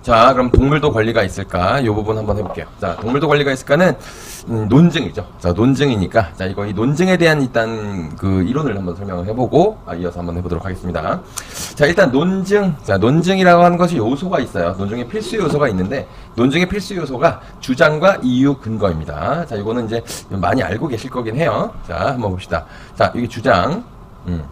자, 그럼 동물도 권리가 있을까? 이 부분 한번 해볼게요. 자, 동물도 권리가 있을까는 논증이죠. 자, 논증이니까 자, 이거 이 논증에 대한 일단 그 이론을 한번 설명을 해보고 이어서 한번 해보도록 하겠습니다. 자, 일단 논증. 자, 논증이라고 하는 것이 요소가 있어요. 논증의 필수 요소가 있는데 논증의 필수 요소가 주장과 이유, 근거입니다. 자, 이거는 이제 많이 알고 계실 거긴 해요. 자, 한번 봅시다. 자, 여기 주장.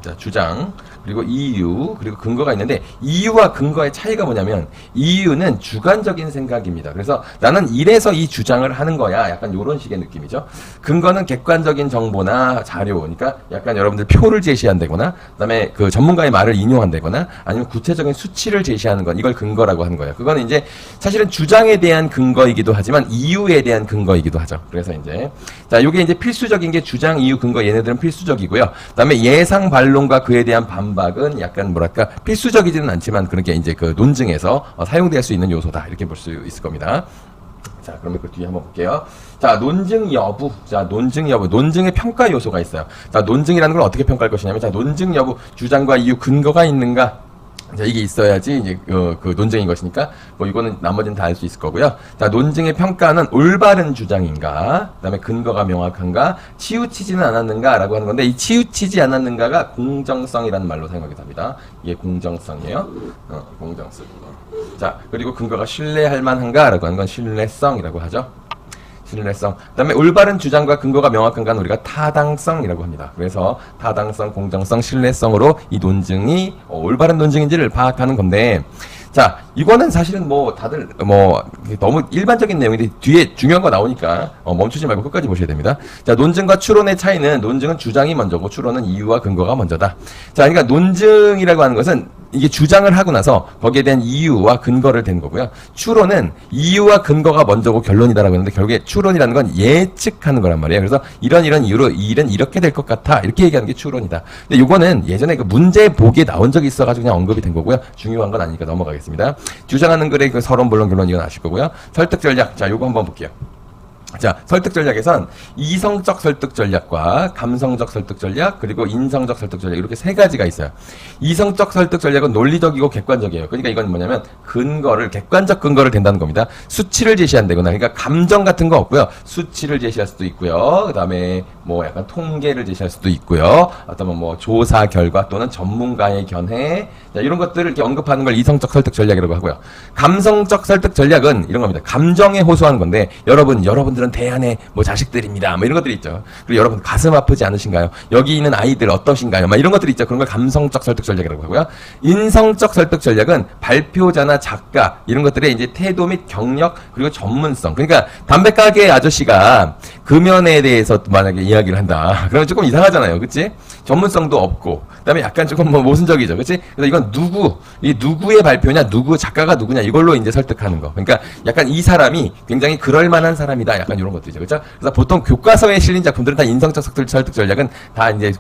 자, 주장, 그리고 이유, 그리고 근거가 있는데, 이유와 근거의 차이가 뭐냐면, 이유는 주관적인 생각입니다. 그래서 나는 이래서 이 주장을 하는 거야. 약간 요런 식의 느낌이죠. 근거는 객관적인 정보나 자료, 그러니까 약간 여러분들 표를 제시한다거나, 그 다음에 그 전문가의 말을 인용한다거나, 아니면 구체적인 수치를 제시하는 건, 이걸 근거라고 하는 거예요. 그거는 이제 사실은 주장에 대한 근거이기도 하지만, 이유에 대한 근거이기도 하죠. 그래서 이제, 자, 요게 이제 필수적인 게 주장, 이유, 근거, 얘네들은 필수적이고요. 그 다음에 예상 반론과 그에 대한 반박은 약간 뭐랄까 필수적이지는 않지만 그렇게 이제 그 논증에서 사용될 수 있는 요소다 이렇게 볼 수 있을 겁니다. 자, 그러면 그 뒤에 한번 볼게요. 자, 논증 여부. 자, 논증 여부. 논증의 평가 요소가 있어요. 자, 논증이라는 걸 어떻게 평가할 것이냐면, 자, 논증 여부, 주장과 이유, 근거가 있는가. 자, 이게 있어야지 이제 그 논증인 것이니까 뭐 이거는 나머지는 다 알 수 있을 거고요. 자, 논증의 평가는 올바른 주장인가, 그다음에 근거가 명확한가, 치우치지는 않았는가라고 하는 건데, 이 치우치지 않았는가가 공정성이라는 말로 사용하기도 합니다. 이게 공정성이에요. 공정성. 자, 그리고 근거가 신뢰할 만한가라고 하는 건 신뢰성이라고 하죠. 신뢰성. 그 다음에 올바른 주장과 근거가 명확한가는 우리가 타당성이라고 합니다. 그래서 타당성, 공정성, 신뢰성으로 이 논증이 올바른 논증인지를 파악하는 건데, 자, 이거는 사실은 뭐 다들 뭐 너무 일반적인 내용인데 뒤에 중요한 거 나오니까 멈추지 말고 끝까지 보셔야 됩니다. 자, 논증과 추론의 차이는 논증은 주장이 먼저고 추론은 이유와 근거가 먼저다. 자, 그러니까 논증이라고 하는 것은 이게 주장을 하고 나서 거기에 대한 이유와 근거를 댄 거고요. 추론은 이유와 근거가 먼저고 결론이다라고 했는데 결국에 추론이라는 건 예측하는 거란 말이에요. 그래서 이런 이유로 이 일은 이렇게 될 것 같아 이렇게 얘기하는 게 추론이다. 근데 요거는 예전에 그 문제 보기에 나온 적이 있어가지고 그냥 언급이 된 거고요. 중요한 건 아니니까 넘어가겠습니다. 주장하는 글의 그 서론, 본론, 결론 이건 아실 거고요. 설득 전략. 자, 요거 한번 볼게요. 자, 설득 전략에선 이성적 설득 전략과 감성적 설득 전략, 그리고 인성적 설득 전략 이렇게 세 가지가 있어요. 이성적 설득 전략은 논리적이고 객관적이에요. 그러니까 이건 뭐냐면 근거를, 객관적 근거를 댄다는 겁니다. 수치를 제시한다거나, 그러니까 감정 같은 거 없고요. 수치를 제시할 수도 있고요. 그 다음에 뭐 약간 통계를 제시할 수도 있고요. 어떤 뭐 조사 결과 또는 전문가의 견해, 자, 이런 것들을 이렇게 언급하는 걸 이성적 설득 전략이라고 하고요. 감성적 설득 전략은 이런 겁니다. 감정에 호소하는 건데, 여러분들은 대안의 뭐 자식들입니다. 뭐 이런 것들이 있죠. 그리고 여러분 가슴 아프지 않으신가요? 여기 있는 아이들 어떠신가요? 막 이런 것들이 있죠. 그런 걸 감성적 설득 전략이라고 하고요. 인성적 설득 전략은 발표자나 작가 이런 것들의 이제 태도 및 경력 그리고 전문성. 그러니까 담배가게 아저씨가 금연에 대해서 만약에 이야기를 한다. 그러면 조금 이상하잖아요. 그치? 전문성도 없고, 그다음에 약간 조금 뭐 모순적이죠. 그치? 그래서 이건 누구의 발표냐, 작가가 누구냐, 이걸로 이제 설득하는 거. 그러니까 약간 이 사람이 굉장히 그럴 만한 사람이다. 약간 이런 것들이죠. 그렇죠? 그래서 보통 교과서에 실린 작품들은 다 인성적 설득 전략은 다 이제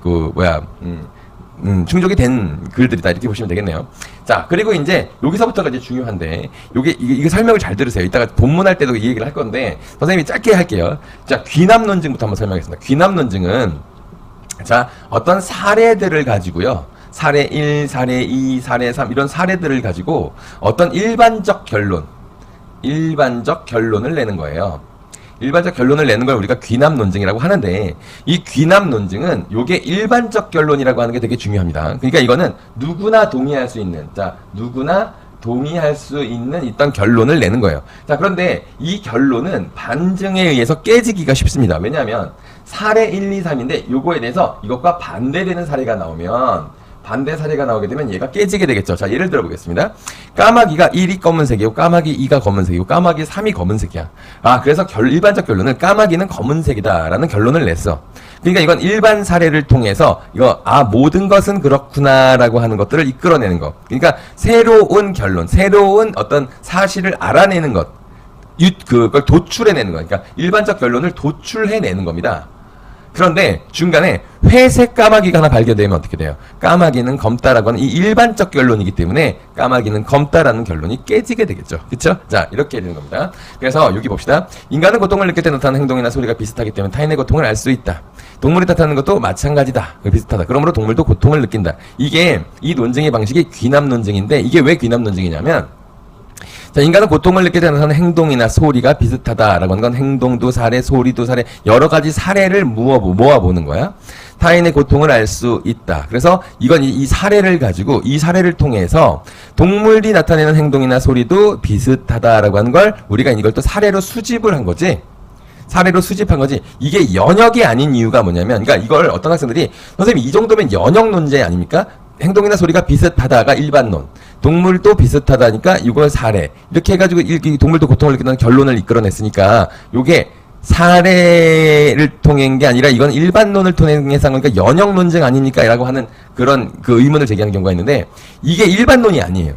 충족이 된 글들이다. 이렇게 보시면 되겠네요. 자, 그리고 이제 여기서부터가 이제 중요한데, 이게 설명을 잘 들으세요. 이따가 본문할 때도 이 얘기를 할 건데, 선생님이 짧게 할게요. 자, 귀납 논증부터 한번 설명하겠습니다. 귀납 논증은 자, 어떤 사례들을 가지고요. 사례 1, 사례 2, 사례 3 이런 사례들을 가지고 어떤 일반적 결론을 내는 거예요. 일반적 결론을 내는 걸 우리가 귀납 논증이라고 하는데, 이 귀납 논증은 요게 일반적 결론이라고 하는 게 되게 중요합니다. 그러니까 이거는 누구나 동의할 수 있는, 어떤 결론을 내는 거예요. 자, 그런데 이 결론은 반증에 의해서 깨지기가 쉽습니다. 왜냐하면 사례 1, 2, 3인데 요거에 대해서 이것과 반대되는 사례가 나오면, 반대 사례가 나오게 되면 얘가 깨지게 되겠죠. 자, 예를 들어 보겠습니다. 까마귀가 1이 검은색이고 까마귀 2가 검은색이고 까마귀 3이 검은색이야. 아, 그래서 일반적 결론은 까마귀는 검은색이다라는 결론을 냈어. 그러니까 이건 일반 사례를 통해서 모든 것은 그렇구나라고 하는 것들을 이끌어내는 거. 그러니까 새로운 결론, 새로운 어떤 사실을 알아내는 것, 그걸 도출해내는 거. 그러니까 일반적 결론을 도출해내는 겁니다. 그런데 중간에 회색 까마귀가 하나 발견되면 어떻게 돼요? 까마귀는 검다라고 하는 이 일반적 결론이기 때문에 까마귀는 검다라는 결론이 깨지게 되겠죠. 그쵸? 자, 이렇게 되는 겁니다. 그래서 여기 봅시다. 인간은 고통을 느낄 때 나타나는 행동이나 소리가 비슷하기 때문에 타인의 고통을 알 수 있다. 동물이 나타나는 것도 마찬가지다. 비슷하다. 그러므로 동물도 고통을 느낀다. 이게 이 논증의 방식이 귀납 논증인데, 이게 왜 귀납 논증이냐면, 자, 인간은 고통을 느끼게 되는 행동이나 소리가 비슷하다라고 하는 건 행동도 사례, 소리도 사례, 여러 가지 사례를 모아보는 거야. 타인의 고통을 알 수 있다. 그래서 이건 이 사례를 가지고 이 사례를 통해서 동물이 나타내는 행동이나 소리도 비슷하다라고 하는 걸 우리가 이걸 또 사례로 수집을 한 거지. 사례로 수집한 거지. 이게 연역이 아닌 이유가 뭐냐면, 그러니까 이걸 어떤 학생들이 선생님 이 정도면 연역 논제 아닙니까? 행동이나 소리가 비슷하다가 일반론, 동물도 비슷하다니까 이걸 사례, 이렇게 해가지고 동물도 고통을 느끼는 결론을 이끌어냈으니까 요게 사례를 통한 게 아니라 이건 일반론을 통해서 한 거니까 연역 논쟁 아닙니까? 라고 하는 그런 그 의문을 제기하는 경우가 있는데, 이게 일반론이 아니에요.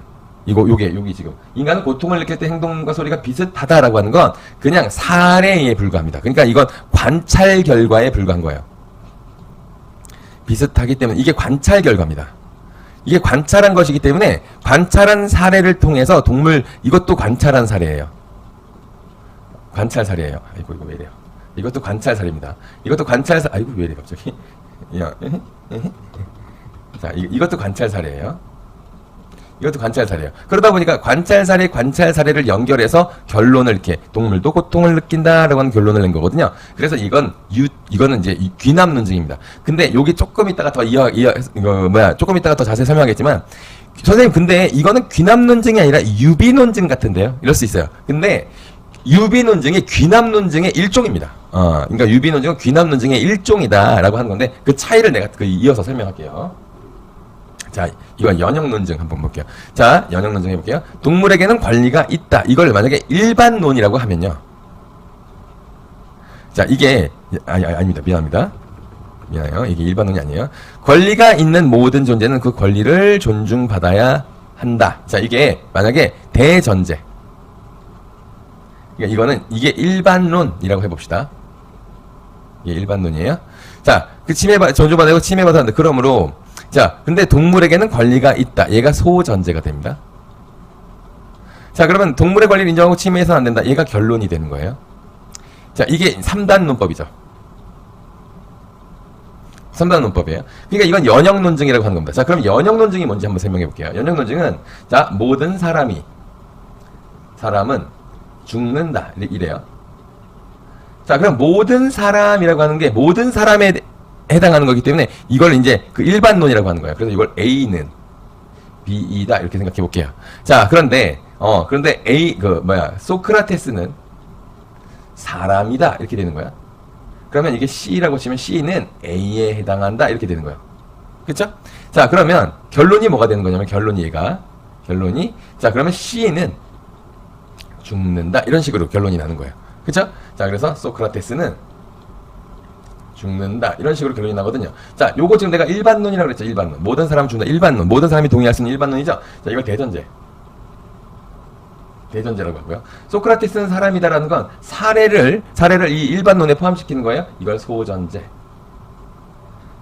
여기 지금 인간은 고통을 느낄 때 행동과 소리가 비슷하다라고 하는 건 그냥 사례에 불과합니다. 그러니까 이건 관찰 결과에 불과한 거예요. 비슷하기 때문에 이게 관찰 결과입니다. 이게 관찰한 것이기 때문에 관찰한 사례를 통해서 동물, 이것도 관찰한 사례예요. 관찰 사례예요. 아이고 이거 왜 이래요? 이것도 관찰 사례입니다. 이것도 관찰 사, 아이고 왜 이래 갑자기? 자, 이것도 관찰 사례예요. 이것도 관찰 사례예요. 그러다 보니까 관찰 사례를 연결해서 결론을 이렇게 동물도 고통을 느낀다라고 하는 결론을 낸 거거든요. 그래서 이거는 이제 귀납 논증입니다. 근데 여기 조금 이따가 더 조금 이따가 더 자세히 설명하겠지만, 선생님 근데 이거는 귀납 논증이 아니라 유비 논증 같은데요. 이럴 수 있어요. 근데 유비 논증이 귀납 논증의 일종입니다. 그러니까 유비 논증은 귀납 논증의 일종이다라고 하는 건데, 그 차이를 내가 이어서 설명할게요. 자, 이건 연역 논증 한번 볼게요. 자, 연역 논증 해볼게요. 동물에게는 권리가 있다. 이걸 만약에 일반론이라고 하면요. 자, 이게 아닙니다. 미안해요. 이게 일반론이 아니에요. 권리가 있는 모든 존재는 그 권리를 존중받아야 한다. 자, 이게 만약에 대전제. 그러니까 이게 일반론이라고 해봅시다. 이게 일반론이에요. 자, 그 존중받아야 침해받아야 한다. 그러므로 자, 근데 동물에게는 권리가 있다. 얘가 소전제가 됩니다. 자, 그러면 동물의 권리를 인정하고 침해해서는 안 된다. 얘가 결론이 되는 거예요. 자, 이게 3단 논법이죠. 3단 논법이에요. 그러니까 이건 연역 논증이라고 하는 겁니다. 자, 그럼 연역 논증이 뭔지 한번 설명해 볼게요. 연역 논증은, 자, 모든 사람은 죽는다. 이래요. 자, 그럼 모든 사람이라고 하는 게 모든 사람에 해당하는 거기 때문에 이걸 이제 그 일반론이라고 하는 거예요. 그래서 이걸 A는 B이다 이렇게 생각해 볼게요. 자, 그런데 소크라테스는 사람이다 이렇게 되는 거야. 그러면 이게 C라고 치면 C는 A에 해당한다 이렇게 되는 거예요. 그렇죠? 자, 그러면 결론이 뭐가 되는 거냐면 결론이 자, 그러면 C는 죽는다 이런 식으로 결론이 나는 거예요. 그렇죠? 자, 그래서 소크라테스는 죽는다 이런 식으로 결론이 나거든요. 자, 요거 지금 내가 일반론이라고 그랬죠. 일반론. 모든 사람은 죽는다. 일반론. 모든 사람이 동의할 수 있는 일반론이죠. 자, 이걸 대전제라고 하고요. 소크라테스는 사람이다라는 건 사례를 이 일반론에 포함시키는 거예요. 이걸 소전제.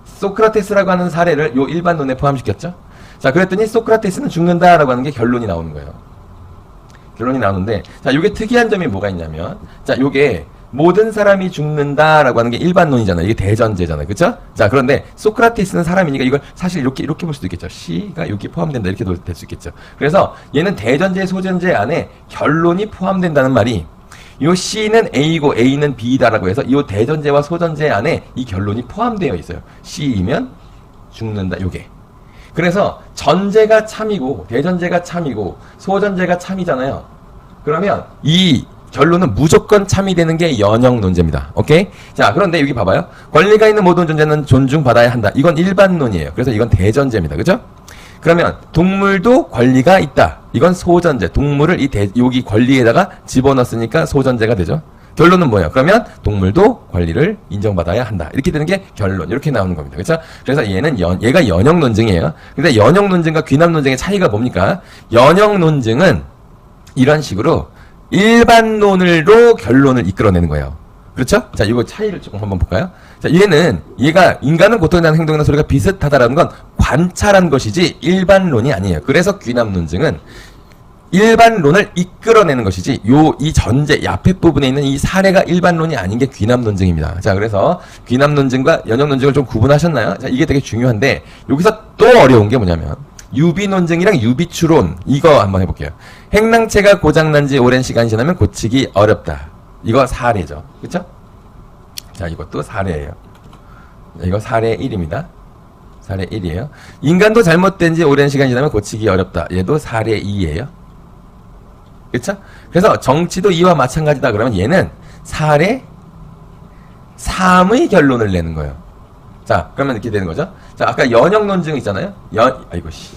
소크라테스라고 하는 사례를 요 일반론에 포함시켰죠. 자, 그랬더니 소크라테스는 죽는다라고 하는 게 결론이 나오는 거예요. 결론이 나오는데, 자, 요게 특이한 점이 뭐가 있냐면, 자, 요게 모든 사람이 죽는다라고 하는 게 일반론이잖아요. 이게 대전제잖아요. 그쵸? 자, 그런데 소크라테스는 사람이니까 이걸 사실 이렇게 볼 수도 있겠죠. C가 여기 포함된다. 이렇게 될 수 있겠죠. 그래서 얘는 대전제, 소전제 안에 결론이 포함된다는 말이 요 C는 A고 A는 B다라고 해서 이 대전제와 소전제 안에 이 결론이 포함되어 있어요. C이면 죽는다. 요게. 그래서 전제가 참이고 대전제가 참이고 소전제가 참이잖아요. 그러면 이 결론은 무조건 참이 되는 게 연역 논제입니다. 오케이? 자, 그런데 여기 봐봐요. 권리가 있는 모든 존재는 존중받아야 한다. 이건 일반론이에요. 그래서 이건 대전제입니다. 그죠? 그러면 동물도 권리가 있다. 이건 소전제. 동물을 여기 권리에다가 집어넣었으니까 소전제가 되죠. 결론은 뭐예요? 그러면 동물도 권리를 인정받아야 한다. 이렇게 되는 게 결론. 이렇게 나오는 겁니다. 그렇죠? 그래서 얘가 연역 논증이에요. 근데 연역 논증과 귀납 논증의 차이가 뭡니까? 연역 논증은 이런 식으로 일반론으로 결론을 이끌어내는 거예요. 그렇죠? 자, 이거 차이를 조금 한번 볼까요? 자, 얘가 인간은 고통에 대한 행동이나 소리가 비슷하다라는 건 관찰한 것이지 일반론이 아니에요. 그래서 귀납 논증은 일반론을 이끌어내는 것이지 이 전제, 앞에 부분에 있는 이 사례가 일반론이 아닌 게 귀납 논증입니다. 자, 그래서 귀납 논증과 연역 논증을 좀 구분하셨나요? 자, 이게 되게 중요한데 여기서 또 어려운 게 뭐냐면 유비 논증이랑 유비 추론 이거 한번 해볼게요. 행랑채가 고장난 지 오랜 시간이 지나면 고치기 어렵다. 이거 사례죠. 그쵸? 자, 이것도 사례예요. 이거 사례 1입니다. 사례 1이에요. 인간도 잘못된 지 오랜 시간이 지나면 고치기 어렵다. 얘도 사례 2예요. 그쵸? 그래서 정치도 이와 마찬가지다 그러면 얘는 사례 3의 결론을 내는 거예요. 자, 그러면 이렇게 되는 거죠. 자, 아까 연역 논증 있잖아요. 아이고, 씨.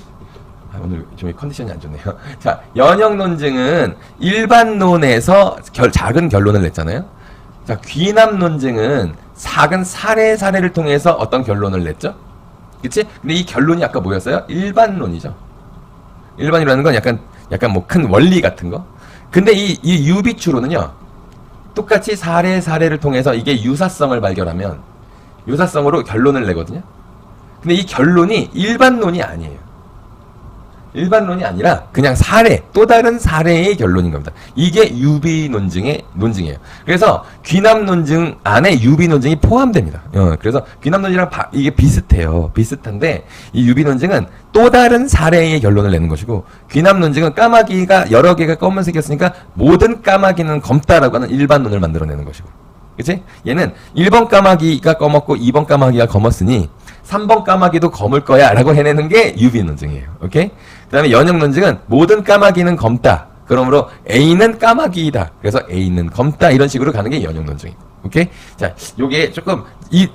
오늘 좀 컨디션이 안 좋네요. 자, 연역 논증은 일반론에서 작은 결론을 냈잖아요. 자, 귀납 논증은 작은 사례를 통해서 어떤 결론을 냈죠? 그치? 근데 이 결론이 아까 뭐였어요? 일반론이죠. 일반이라는 건 약간 뭐 큰 원리 같은 거. 근데 이 유비추론은요, 똑같이 사례를 통해서 이게 유사성을 발견하면 유사성으로 결론을 내거든요. 근데 이 결론이 일반론이 아니에요. 일반론이 아니라 그냥 또 다른 사례의 결론인 겁니다. 이게 유비 논증이에요. 그래서 귀납 논증 안에 유비 논증이 포함됩니다. 그래서 귀납 논증이랑 이게 비슷해요. 비슷한데 이 유비 논증은 또 다른 사례의 결론을 내는 것이고, 귀납 논증은 까마귀가 여러 개가 검은색이었으니까 모든 까마귀는 검다라고 하는 일반론을 만들어내는 것이고, 그치? 얘는 1번 까마귀가 검었고 2번 까마귀가 검었으니 3번 까마귀도 검을 거야 라고 해내는 게 유비 논증이에요. 오케이? 그 다음에 연역 논증은 모든 까마귀는 검다. 그러므로 A는 까마귀이다. 그래서 A는 검다. 이런 식으로 가는 게 연역 논증입니다. 오케이? 자, 요게 조금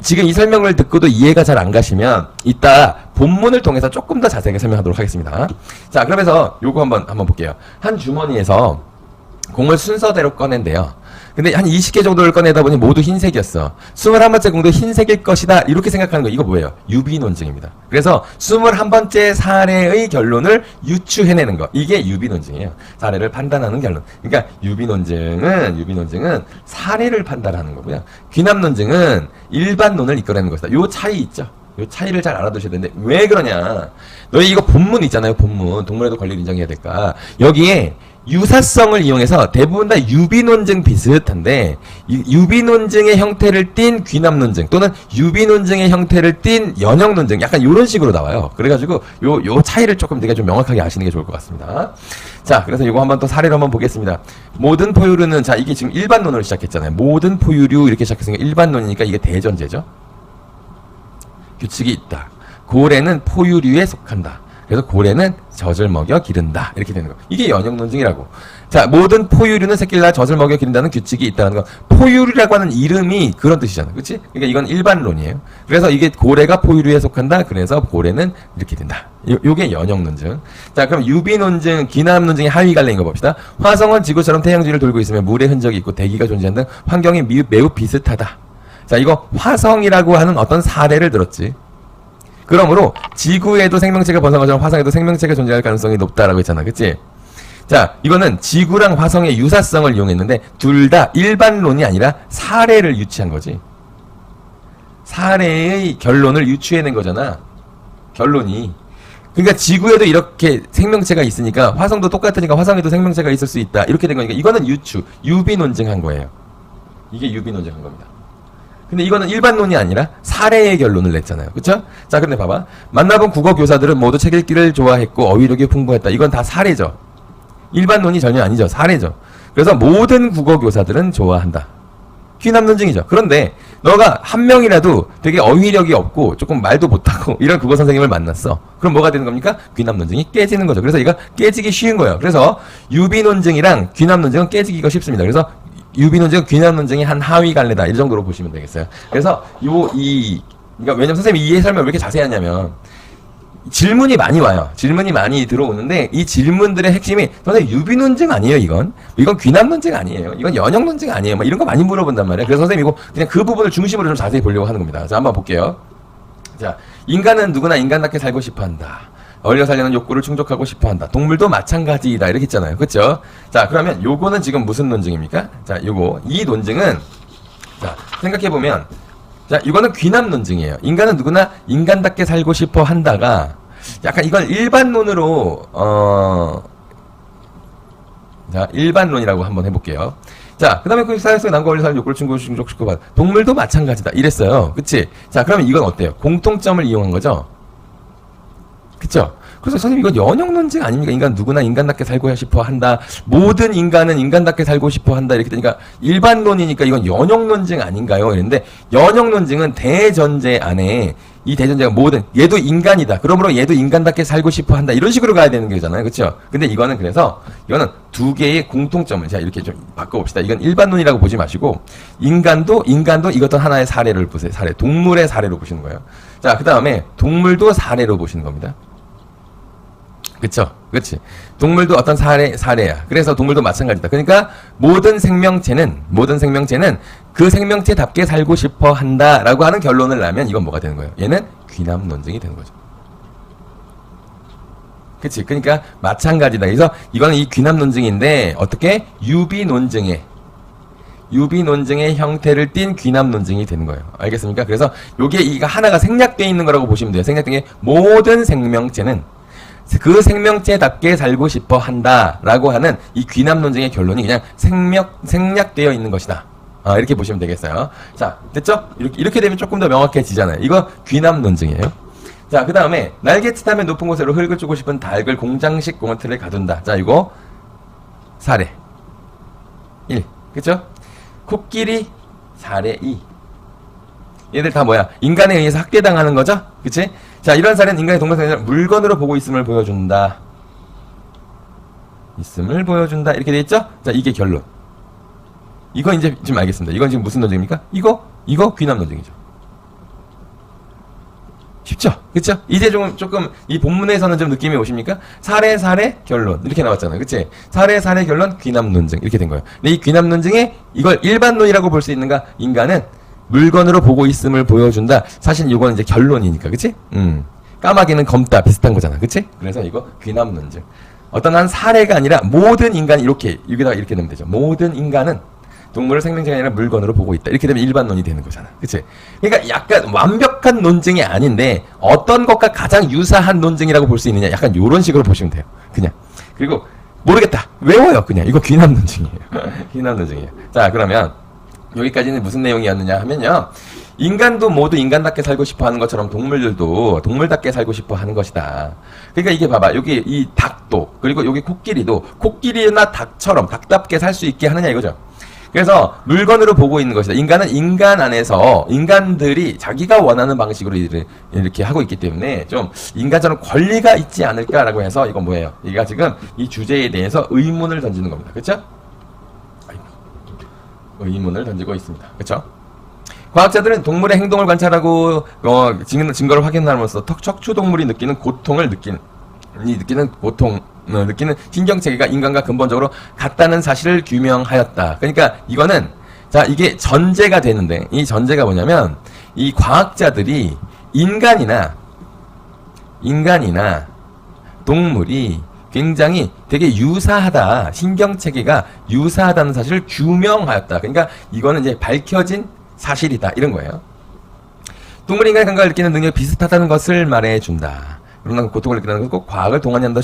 지금 이 설명을 듣고도 이해가 잘 안 가시면 이따 본문을 통해서 조금 더 자세하게 설명하도록 하겠습니다. 자, 그러면서 요거 한번 볼게요. 한 주머니에서 공을 순서대로 꺼낸대요. 근데 한 20개 정도를 꺼내다 보니 모두 흰색이었어. 21번째 공도 흰색일 것이다. 이렇게 생각하는 거. 이거 뭐예요? 유비 논증입니다. 그래서 21번째 사례의 결론을 유추해내는 거. 이게 유비 논증이에요. 사례를 판단하는 결론. 그러니까 유비 논증은 사례를 판단하는 거고요. 귀납 논증은 일반론을 이끌어내는 것이다. 요 차이 있죠? 요 차이를 잘 알아두셔야 되는데 왜 그러냐? 너희 이거 본문 있잖아요. 본문. 동물에도 권리를 인정해야 될까? 여기에 유사성을 이용해서 대부분 다 유비논증 비슷한데, 유비논증의 형태를 띤 귀납논증 또는 유비논증의 형태를 띤 연역논증, 약간 이런 식으로 나와요. 그래가지고 요 차이를 조금 되게 좀 명확하게 아시는 게 좋을 것 같습니다. 자, 그래서 이거 한번 또 사례로 한번 보겠습니다. 모든 포유류는, 자, 이게 지금 일반론으로 시작했잖아요. 모든 포유류 이렇게 시작했으니까 일반론이니까 이게 대전제죠. 규칙이 있다. 고래는 포유류에 속한다. 그래서 고래는 젖을 먹여 기른다. 이렇게 되는 거. 이게 연역 논증이라고. 자, 모든 포유류는 새끼를 낳아 젖을 먹여 기른다는 규칙이 있다는 거. 포유류라고 하는 이름이 그런 뜻이잖아. 그치? 그러니까 이건 일반론이에요. 그래서 이게 고래가 포유류에 속한다. 그래서 고래는 이렇게 된다. 요게 연역 논증. 자, 그럼 유비 논증, 귀납 논증의 하위 갈래인 거 봅시다. 화성은 지구처럼 태양주위를 돌고 있으며 물의 흔적이 있고 대기가 존재하는 등 환경이 매우 비슷하다. 자, 이거 화성이라고 하는 어떤 사례를 들었지. 그러므로 지구에도 생명체가 번성한 것처럼 화성에도 생명체가 존재할 가능성이 높다라고 했잖아. 그치? 자, 이거는 지구랑 화성의 유사성을 이용했는데 둘 다 일반론이 아니라 사례를 유치한 거지. 사례의 결론을 유추해낸 거잖아. 결론이. 그러니까 지구에도 이렇게 생명체가 있으니까 화성도 똑같으니까 화성에도 생명체가 있을 수 있다. 이렇게 된 거니까 이거는 유비 논증한 거예요. 이게 유비 논증한 겁니다. 근데 이거는 일반론이 아니라 사례의 결론을 냈잖아요. 그쵸? 자, 근데 봐봐. 만나본 국어 교사들은 모두 책 읽기를 좋아했고 어휘력이 풍부했다. 이건 다 사례죠. 일반론이 전혀 아니죠. 사례죠. 그래서 모든 국어 교사들은 좋아한다. 귀납 논증이죠. 그런데 너가 한 명이라도 되게 어휘력이 없고 조금 말도 못하고 이런 국어 선생님을 만났어. 그럼 뭐가 되는 겁니까? 귀납 논증이 깨지는 거죠. 그래서 이거 깨지기 쉬운 거예요. 그래서 유비 논증이랑 귀납 논증은 깨지기가 쉽습니다. 그래서 유비 논증은 귀납 논증이 한 하위 갈래다. 이 정도로 보시면 되겠어요. 그래서 그러니까 왜냐면 선생님이 이 설명을 왜 이렇게 자세히 하냐면 질문이 많이 와요. 질문이 많이 들어오는데 이 질문들의 핵심이 선생님 유비 논증 아니에요, 이건 귀납 논증 아니에요, 이건 연역 논증 아니에요, 막 이런 거 많이 물어본단 말이에요. 그래서 선생님 이거 그냥 그 부분을 중심으로 좀 자세히 보려고 하는 겁니다. 자, 한번 볼게요. 자, 인간은 누구나 인간답게 살고 싶어한다. 어울려 살려는 욕구를 충족하고 싶어한다. 동물도 마찬가지이다. 이렇게 있잖아요. 그렇죠? 자, 그러면 요거는 지금 무슨 논증입니까? 자, 이 논증은, 자, 생각해보면, 자, 이거는 귀납 논증이에요. 인간은 누구나 인간답게 살고 싶어 한다가 약간 이걸 일반론으로 자, 일반론이라고 한번 해볼게요. 자, 그 다음에 그 사회 속에 남과 어울려 사는 욕구를 충족시켜 봐. 동물도 마찬가지다. 이랬어요. 그치? 자, 그러면 이건 어때요? 공통점을 이용한 거죠? 그쵸? 그래서 선생님 이건 연역 논증 아닙니까? 인간 누구나 인간답게 살고 싶어 한다. 모든 인간은 인간답게 살고 싶어 한다. 이렇게 되니까 일반론이니까 이건 연역 논증 아닌가요? 이랬는데 연역 논증은 대전제 안에 이 대전제가 모든 얘도 인간이다. 그러므로 얘도 인간답게 살고 싶어 한다. 이런 식으로 가야 되는 거잖아요. 그렇죠? 근데 이거는 그래서 이거는 두 개의 공통점을 자 이렇게 좀 바꿔봅시다. 이건 일반론이라고 보지 마시고 인간도 이것도 하나의 사례를 보세요. 사례. 동물의 사례로 보시는 거예요. 자, 그다음에 동물도 사례로 보시는 겁니다. 그쵸? 그치? 동물도 어떤 사례야. 그래서 동물도 마찬가지다. 그러니까 모든 생명체는 그 생명체답게 살고 싶어 한다라고 하는 결론을 내면 이건 뭐가 되는 거예요? 얘는 귀납 논증이 되는 거죠. 그치? 그러니까 마찬가지다. 그래서 이거는 이 귀납 논증인데 어떻게? 유비 논증의 형태를 띈 귀납 논증이 되는 거예요. 알겠습니까? 그래서 요게 이거 하나가 생략되어 있는 거라고 보시면 돼요. 생략된 게 모든 생명체는 그 생명체답게 살고 싶어 한다라고 하는 이 귀납 논증의 결론이 그냥 생략되어 있는 것이다. 이렇게 보시면 되겠어요. 자, 됐죠? 이렇게 되면 조금 더 명확해지잖아요. 이거 귀납 논증이에요. 자, 그 다음에 날개짓하며 높은 곳으로 흙을 주고 싶은 닭을 공장식 공원틀에 가둔다. 자, 이거 사례 1. 그쵸? 코끼리 사례 2. 얘들 다 뭐야? 인간에 의해서 학대당하는 거죠? 그치? 자, 이런 사례는 인간의 동물성을 물건으로 보고 있음을 보여준다. 이렇게 돼 있죠? 자, 이게 결론. 이거 이제 지금 알겠습니다. 이건 지금 무슨 논증입니까? 이거 귀납 논증이죠. 쉽죠? 그쵸? 이제 조금 이 본문에서는 좀 느낌이 오십니까? 사례, 결론. 이렇게 나왔잖아요. 그치? 사례, 결론, 귀납 논증. 이렇게 된 거예요. 근데 이 귀납 논증에 이걸 일반론이라고 볼 수 있는가? 인간은 물건으로 보고 있음을 보여준다. 사실 이거는 이제 결론이니까, 그치? 까마귀는 검다 비슷한 거잖아, 그치? 그래서 이거 귀납 논증. 어떤 한 사례가 아니라 모든 인간이 여기다가 이렇게 넣으면 되죠. 모든 인간은 동물을 생명체가 아니라 물건으로 보고 있다. 이렇게 되면 일반론이 되는 거잖아, 그치? 그러니까 약간 완벽한 논증이 아닌데 어떤 것과 가장 유사한 논증이라고 볼 수 있느냐, 약간 이런 식으로 보시면 돼요. 그냥. 그리고 모르겠다, 외워요, 그냥. 이거 귀납 논증이에요. 귀납 논증이에요. 자, 그러면 여기까지는 무슨 내용이었느냐 하면요. 인간도 모두 인간답게 살고 싶어 하는 것처럼 동물들도 동물답게 살고 싶어 하는 것이다. 그러니까 이게 봐봐. 여기 이 닭도, 그리고 여기 코끼리도 코끼리나 닭처럼 닭답게 살 수 있게 하느냐 이거죠. 그래서 물건으로 보고 있는 것이다. 인간은 인간 안에서 인간들이 자기가 원하는 방식으로 이렇게 하고 있기 때문에 좀 인간처럼 권리가 있지 않을까라고 해서 이건 뭐예요? 얘가 지금 이 주제에 대해서 의문을 던지는 겁니다. 그렇죠? 의문을 던지고 있습니다. 그렇죠? 과학자들은 동물의 행동을 관찰하고 증거를 확인함으로써 척추동물이 느끼는 고통을 느끼는 신경체계가 인간과 근본적으로 같다는 사실을 규명하였다. 그러니까 이거는 자 이게 전제가 되는데 이 전제가 뭐냐면 이 과학자들이 인간이나 동물이 굉장히 되게 유사하다. 신경체계가 유사하다는 사실을 규명하였다. 그러니까 이거는 이제 밝혀진 사실이다. 이런 거예요. 동물이 인간의 감각을 느끼는 능력이 비슷하다는 것을 말해준다. 그러나 고통을 느끼는 것은 꼭 과학을 동원하지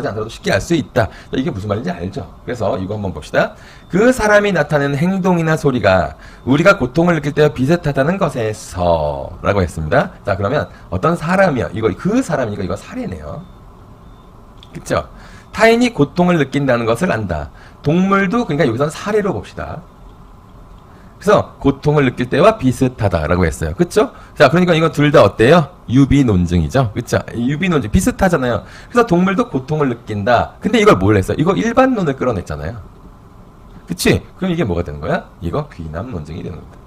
않더라도 쉽게 알 수 있다. 이게 무슨 말인지 알죠? 그래서 이거 한번 봅시다. 그 사람이 나타내는 행동이나 소리가 우리가 고통을 느낄 때와 비슷하다는 것에서 라고 했습니다. 자, 그러면 어떤 사람이요? 그 사람이니까 이거 사례네요. 그쵸? 타인이 고통을 느낀다는 것을 안다. 동물도 그러니까 여기서는 사례로 봅시다. 그래서 고통을 느낄 때와 비슷하다라고 했어요. 그쵸? 자, 그러니까 이건 둘 다 어때요? 유비 논증이죠. 그쵸? 유비 논증 비슷하잖아요. 그래서 동물도 고통을 느낀다. 근데 이걸 뭘 했어요? 이거 일반론을 끌어냈잖아요. 그치? 그럼 이게 뭐가 되는 거야? 이거 귀납 논증이 되는 겁니다.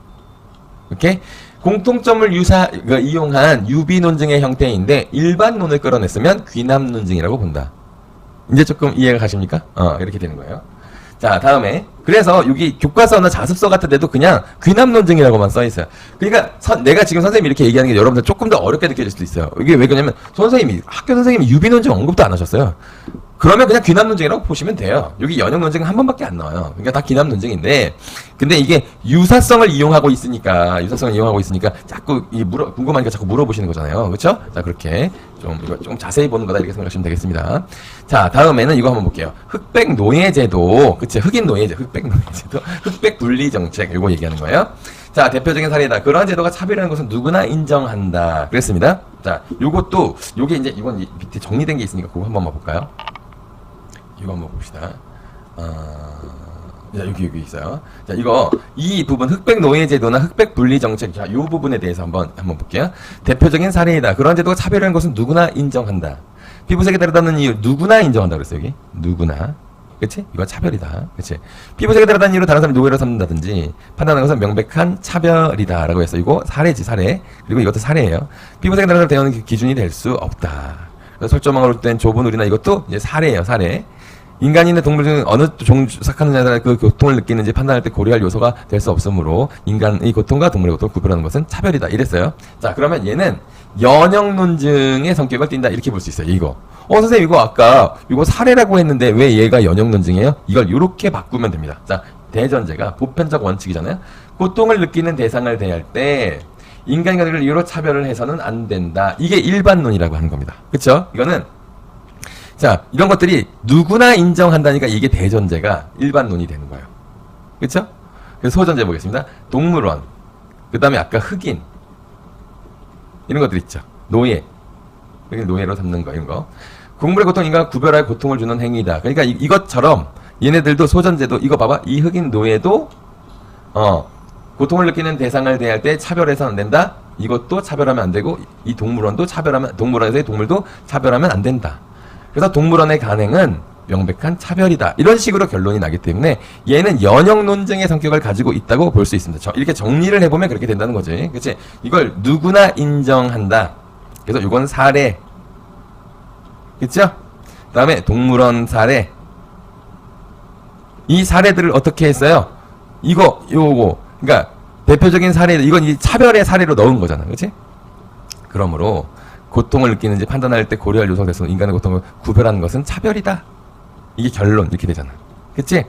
오케이? 공통점을 이용한 유비 논증의 형태인데 일반론을 끌어냈으면 귀납 논증이라고 본다. 이제 조금 이해가 가십니까? 이렇게 되는 거예요. 자, 다음에 그래서 여기 교과서나 자습서 같은 데도 그냥 귀납 논증이라고만 써 있어요. 그러니까 내가 지금 선생님이 이렇게 얘기하는 게 여러분들 조금 더 어렵게 느껴질 수도 있어요. 이게 왜 그러냐면 학교 선생님이 유비 논증 언급도 안 하셨어요. 그러면 그냥 귀납 논증이라고 보시면 돼요. 여기 연역 논증은 한 번밖에 안 나와요. 그러니까 다 귀납 논증인데, 근데 이게 유사성을 이용하고 있으니까 자꾸 궁금하니까 자꾸 물어보시는 거잖아요. 그렇죠? 자, 그렇게 좀 자세히 보는 거다 이렇게 생각하시면 되겠습니다. 자, 다음에는 이거 한번 볼게요. 흑백 노예제도, 그치? 흑인 노예제, 흑백 분리 정책 이거 얘기하는 거예요. 자, 대표적인 사례다. 그러한 제도가 차별하는 것은 누구나 인정한다. 그랬습니다. 자, 요것도, 요게 이제, 이건 밑에 정리된 게 있으니까 그거 한 번만 볼까요? 이거 한번 봅시다. 자, 여기 있어요. 자, 이 부분, 흑백 노예 제도나 흑백 분리 정책. 자, 요 부분에 대해서 한번 볼게요. 대표적인 사례이다. 그러한 제도가 차별이라는 것은 누구나 인정한다. 피부색에 따르다는 이유, 누구나 인정한다. 그랬어요, 여기. 누구나. 그치? 이거 차별이다. 그치? 피부색에 따르다는 이유로 다른 사람을 노예로 삼는다든지 판단하는 것은 명백한 차별이다. 라고 해서 이거 사례지, 사례. 그리고 이것도 사례예요. 피부색에 따라서 대하는 기준이 될 수 없다. 그래서 설정망으로 된 좁은 우리나 이것도 이제 사례예요, 사례. 인간이나 동물 중 어느 종 속하는 자가 그 고통을 느끼는지 판단할 때 고려할 요소가 될 수 없으므로 인간의 고통과 동물의 고통을 구별하는 것은 차별이다. 이랬어요. 자, 그러면 얘는 연역 논증의 성격을 띈다. 이렇게 볼 수 있어요. 이거. 선생님 이거 아까 이거 사례라고 했는데 왜 얘가 연역 논증이에요? 이걸 이렇게 바꾸면 됩니다. 자, 대전제가 보편적 원칙이잖아요. 고통을 느끼는 대상을 대할 때 인간이 가진 이유로 차별을 해서는 안 된다. 이게 일반론이라고 하는 겁니다. 그쵸? 이거는 자, 이런 것들이 누구나 인정한다니까 이게 대전제가 일반론이 되는 거예요. 그쵸? 그래서 소전제 보겠습니다. 동물원, 그 다음에 아까 흑인, 이런 것들 있죠. 노예, 노예로 삼는 거, 이런 거. 동물의 고통, 인간과 구별하여 고통을 주는 행위다. 그러니까 이것처럼 얘네들도 소전제도, 이거 봐봐. 이 흑인 노예도, 고통을 느끼는 대상을 대할 때 차별해서는 안 된다. 이것도 차별하면 안 되고, 이 동물원도 동물원에서의 동물도 차별하면 안 된다. 그래서 동물원의 간행은 명백한 차별이다. 이런 식으로 결론이 나기 때문에 얘는 연역 논증의 성격을 가지고 있다고 볼 수 있습니다. 이렇게 정리를 해보면 그렇게 된다는 거지. 그치? 이걸 누구나 인정한다. 그래서 이건 사례. 그쵸? 그 다음에 동물원 사례. 이 사례들을 어떻게 했어요? 요거. 그러니까 대표적인 사례, 이건 이 차별의 사례로 넣은 거잖아. 그치? 그러므로 고통을 느끼는지 판단할 때 고려할 요소가 돼서 인간의 고통을 구별하는 것은 차별이다. 이게 결론 이렇게 되잖아. 그치?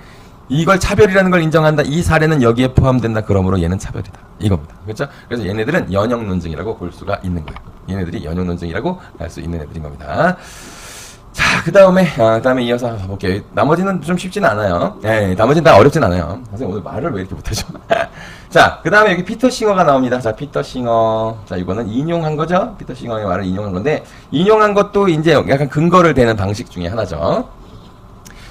이걸 차별이라는 걸 인정한다. 이 사례는 여기에 포함된다. 그러므로 얘는 차별이다. 이겁니다. 그렇죠? 그래서 얘네들은 연역 논증이라고 볼 수가 있는 거예요. 얘네들이 연역 논증이라고 할 수 있는 애들인 겁니다. 자, 그 다음에 이어서 볼게요. 나머지는 좀 쉽진 않아요. 네, 나머지는 다 어렵진 않아요. 선생님 오늘 말을 왜 이렇게 못하죠? 자, 그 다음에 여기 피터 싱어가 나옵니다. 자, 피터 싱어. 자, 이거는 인용한 거죠? 피터 싱어의 말을 인용한 건데, 인용한 것도 이제 약간 근거를 대는 방식 중에 하나죠.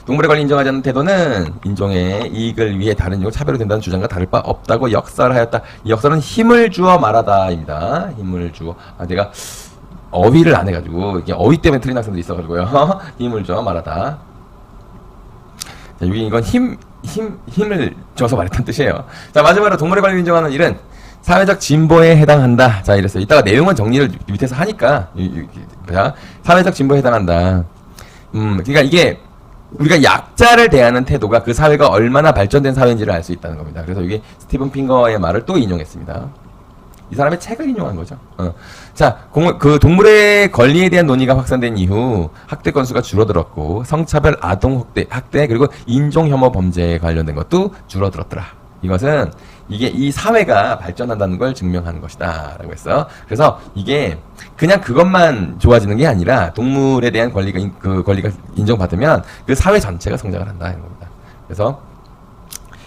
동물의 권리 인정하지 않는 태도는 인종의 이익을 위해 다른 이유로 차별이 된다는 주장과 다를 바 없다고 역설하였다. 이 역설은 힘을 주어 말하다입니다. 힘을 주어. 내가 어휘를 안 해가지고, 이게 어휘 때문에 틀린 학생들이 있어가지고요. 힘을 주어 말하다. 자, 여기 이건 힘을 줘서 말했다는 뜻이에요. 자, 마지막으로 동물의 권리를 인정하는 일은 사회적 진보에 해당한다. 자, 이랬어요. 이따가 내용은 정리를 밑에서 하니까. 자, 사회적 진보에 해당한다. 그러니까 이게 우리가 약자를 대하는 태도가 그 사회가 얼마나 발전된 사회인지를 알 수 있다는 겁니다. 그래서 이게 스티븐 핑거의 말을 또 인용했습니다. 이 사람의 책을 인용한 거죠. 자, 그 동물의 권리에 대한 논의가 확산된 이후 학대 건수가 줄어들었고 성차별, 아동 학대 그리고 인종 혐오 범죄에 관련된 것도 줄어들었더라. 이것은 이게 이 사회가 발전한다는 걸 증명하는 것이다 라고 했어요. 그래서 이게 그냥 그것만 좋아지는 게 아니라 동물에 대한 권리가 인정받으면 그 사회 전체가 성장을 한다 이런 겁니다. 그래서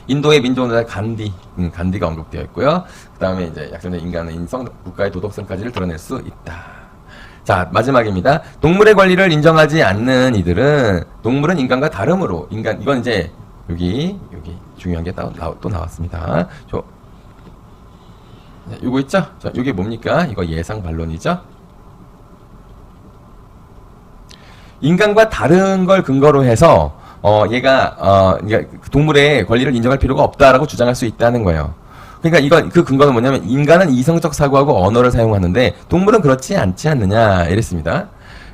인도의 민족운동가 간디가 언급되어 있고요. 그 다음에 이제 약점된 인간의 인성, 국가의 도덕성까지를 드러낼 수 있다. 자, 마지막입니다. 동물의 권리를 인정하지 않는 이들은 동물은 인간과 다름으로 이건 이제 여기 중요한 게 또 나왔습니다. 요거 있죠? 자, 요게 뭡니까? 이거 예상 반론이죠? 인간과 다른 걸 근거로 해서 얘가 동물의 권리를 인정할 필요가 없다라고 주장할 수 있다는 거예요. 그러니까 그 근거는 뭐냐면 인간은 이성적 사고하고 언어를 사용하는데 동물은 그렇지 않지 않느냐 이랬습니다.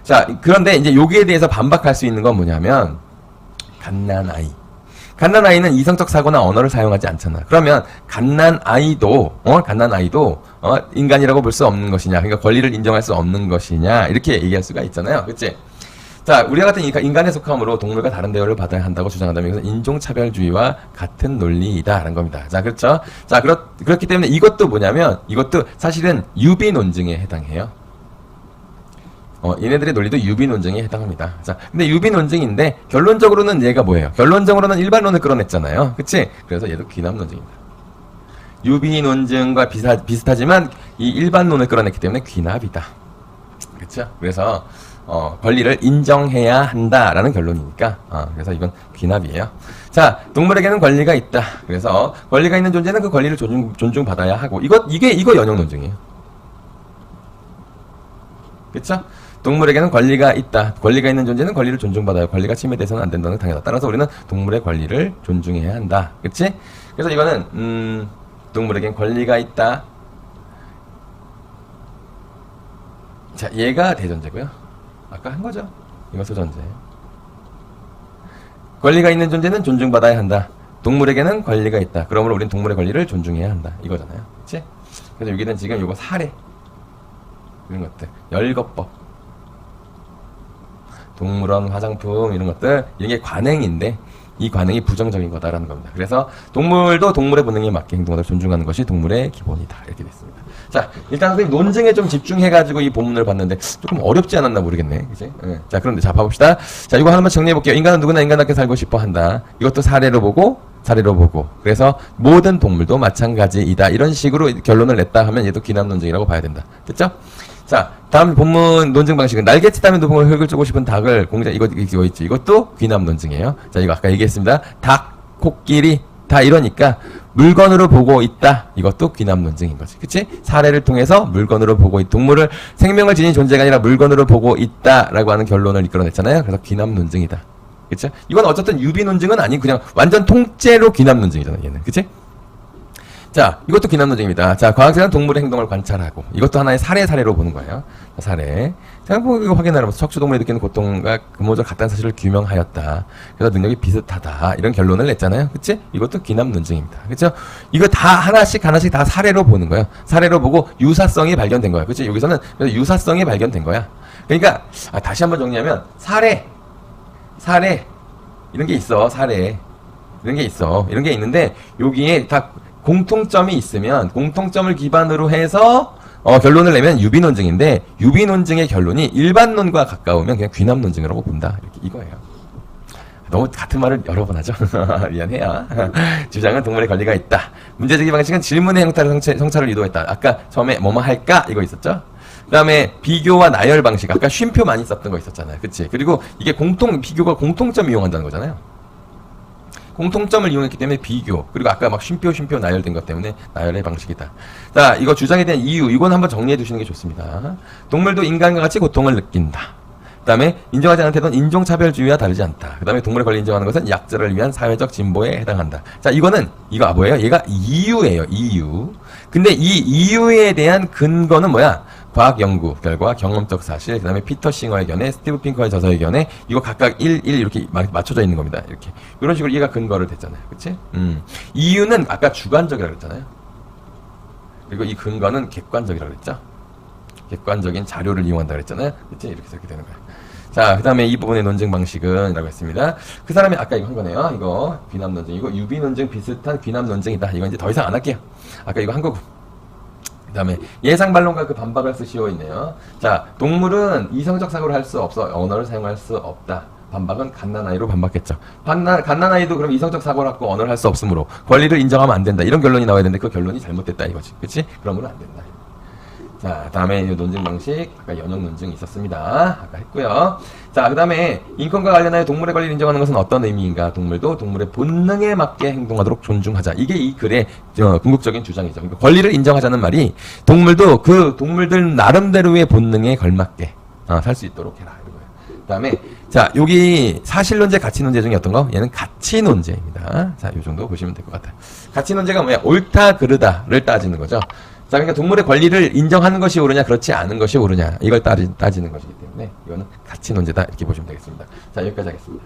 자, 그런데 이제 여기에 대해서 반박할 수 있는 건 뭐냐면 갓난아이는 이성적 사고나 언어를 사용하지 않잖아. 그러면 갓난아이도 인간이라고 볼 수 없는 것이냐, 그러니까 권리를 인정할 수 없는 것이냐 이렇게 얘기할 수가 있잖아요. 그치? 자, 우리와 같은 인간의 속함으로 동물과 다른 대우를 받아야 한다고 주장한다면 이것은 인종차별주의와 같은 논리이다라는 겁니다. 자, 그렇죠? 자, 그렇기 때문에 이것도 뭐냐면 이것도 사실은 유비 논증에 해당해요. 얘네들의 논리도 유비 논증에 해당합니다. 자, 근데 유비 논증인데 결론적으로는 얘가 뭐예요? 결론적으로는 일반론을 끌어냈잖아요. 그치? 그래서 얘도 귀남 논증입니다. 유비 논증과 비슷하지만 이 일반론을 끌어냈기 때문에 귀납이다. 그렇죠? 그래서 권리를 인정해야 한다라는 결론이니까 그래서 이건 귀납이에요. 자, 동물에게는 권리가 있다. 그래서 권리가 있는 존재는 그 권리를 존중받아야 하고 이거 연역 논증이에요. 그렇죠? 동물에게는 권리가 있다. 권리가 있는 존재는 권리를 존중받아요. 권리가 침해돼서는 안 된다는 게 당연하다. 따라서 우리는 동물의 권리를 존중해야 한다. 그렇지? 그래서 이거는 동물에겐 권리가 있다. 자, 얘가 대전제고요. 아까 한 거죠. 이거 소전제. 권리가 있는 존재는 존중받아야 한다. 동물에게는 권리가 있다. 그러므로 우리는 동물의 권리를 존중해야 한다. 이거잖아요. 그치? 그래서 여기는 지금 이거 사례. 이런 것들. 열거법. 동물원, 화장품, 이런 것들. 이런 게 관행인데, 이 관행이 부정적인 거다라는 겁니다. 그래서 동물도 동물의 본능에 맞게 행동하도록 존중하는 것이 동물의 기본이다. 이렇게 됐습니다. 자, 일단 선생님 논증에 좀 집중해가지고 이 본문을 봤는데 조금 어렵지 않았나 모르겠네. 그치? 네. 자, 그런데 자, 봐봅시다. 자, 이거 하나만 정리해볼게요. 인간은 누구나 인간답게 살고 싶어 한다. 이것도 사례로 보고, 그래서 모든 동물도 마찬가지이다. 이런 식으로 결론을 냈다 하면 얘도 귀납 논증이라고 봐야 된다. 됐죠? 자, 다음 본문 논증 방식은 날개짓 하면 노봉을 흙을 쪼고 싶은 닭을 공작 이거 있지. 이것도 귀납 논증이에요. 자, 이거 아까 얘기했습니다. 닭, 코끼리 다 이러니까 물건으로 보고 있다. 이것도 귀납 논증인 거지. 그치? 사례를 통해서 물건으로 보고 동물을 생명을 지닌 존재가 아니라 물건으로 보고 있다라고 하는 결론을 이끌어냈잖아요. 그래서 귀납 논증이다. 그쵸? 이건 어쨌든 유비 논증은 아닌 그냥 완전 통째로 귀납 논증이잖아요. 얘는. 그치? 자, 이것도 귀납 논증입니다. 자, 과학자는 동물의 행동을 관찰하고 이것도 하나의 사례로 보는 거예요. 사례. 자, 뭐 이거 확인하면서 척추동물이 느끼는 고통과 근본적 같다는 사실을 규명하였다. 그래서 능력이 비슷하다. 이런 결론을 냈잖아요. 그치? 이것도 귀납 논증입니다. 그쵸? 이거 다 하나씩 다 사례로 보는 거예요. 사례로 보고 유사성이 발견된 거야. 그치? 여기서는 그래서 유사성이 발견된 거야. 그러니까 다시 한번 정리하면 사례 이런 게 있어. 사례 이런 게 있어. 이런 게 있는데 여기에 다 공통점이 있으면 공통점을 기반으로 해서 결론을 내면 유비 논증인데 유비 논증의 결론이 일반론과 가까우면 그냥 귀납 논증이라고 본다. 이렇게 이거예요. 너무 같은 말을 여러 번 하죠. 미안해요. 주장은 동물의 권리가 있다. 문제제기 방식은 질문의 형태를 성찰을 유도했다. 아까 처음에 뭐뭐 할까 이거 있었죠. 그 다음에 비교와 나열 방식. 아까 쉼표 많이 썼던 거 있었잖아요. 그치? 그리고 이게 비교가 공통점 이용한다는 거잖아요. 공통점을 이용했기 때문에 비교. 그리고 아까 막 쉼표 나열된 것 때문에 나열의 방식이다. 자, 이거 주장에 대한 이유. 이건 한번 정리해 두시는 게 좋습니다. 동물도 인간과 같이 고통을 느낀다. 그 다음에 인정하지 않은 태도는 인종차별주의와 다르지 않다. 그 다음에 동물의 권리 인정하는 것은 약자를 위한 사회적 진보에 해당한다. 자, 이거 뭐예요? 얘가 이유예요. 이유. 근데 이 이유에 대한 근거는 뭐야? 과학 연구 결과, 경험적 사실, 그 다음에 피터 싱어의 견해, 스티브 핑커의 저서의 견해, 이거 각각 1 이렇게 맞춰져 있는 겁니다. 이렇게. 이런 식으로 얘가 근거를 댔잖아요. 그치? 이유는 아까 주관적이라고 그랬잖아요. 그리고 이 근거는 객관적이라고 그랬죠? 객관적인 자료를 이용한다고 그랬잖아요. 그치? 이렇게 되는 거예요. 자, 그 다음에 이 부분의 논증 방식은 라고 했습니다. 그 사람이 아까 이거 한 거네요. 이거 귀납 논증이고, 유비 논증 비슷한 귀납 논증이다. 이건 이제 더 이상 안 할게요. 아까 이거 한 거고. 그 다음에 예상 반론과 그 반박을 쓰시오 있네요. 자, 동물은 이성적 사고를 할 수 없어. 언어를 사용할 수 없다. 반박은 갓난아이로 반박했죠. 갓난아이도 그럼 이성적 사고를 갖고 언어를 할 수 없으므로 권리를 인정하면 안 된다. 이런 결론이 나와야 되는데 그 결론이 잘못됐다 이거지. 그치? 그러면 안 된다. 자, 다음에 논증 방식. 아까 연역 논증이 있었습니다. 아까 했고요. 자, 그 다음에 인권과 관련하여 동물의 권리를 인정하는 것은 어떤 의미인가? 동물도 동물의 본능에 맞게 행동하도록 존중하자. 이게 이 글의 궁극적인 주장이죠. 그러니까 권리를 인정하자는 말이 동물도 그 동물들 나름대로의 본능에 걸맞게 살 수 있도록 해라. 이거예요. 그 다음에 자, 여기 사실론제, 가치논제 중에 어떤 거? 얘는 가치논제입니다. 자, 요 정도 보시면 될 것 같아요. 가치논제가 뭐야? 옳다, 그르다를 따지는 거죠. 자, 그러니까 동물의 권리를 인정하는 것이 옳으냐, 그렇지 않은 것이 옳으냐, 이걸 따지는 것이기 때문에 이거는 가치 논제다 이렇게 보시면 되겠습니다. 자, 여기까지 하겠습니다.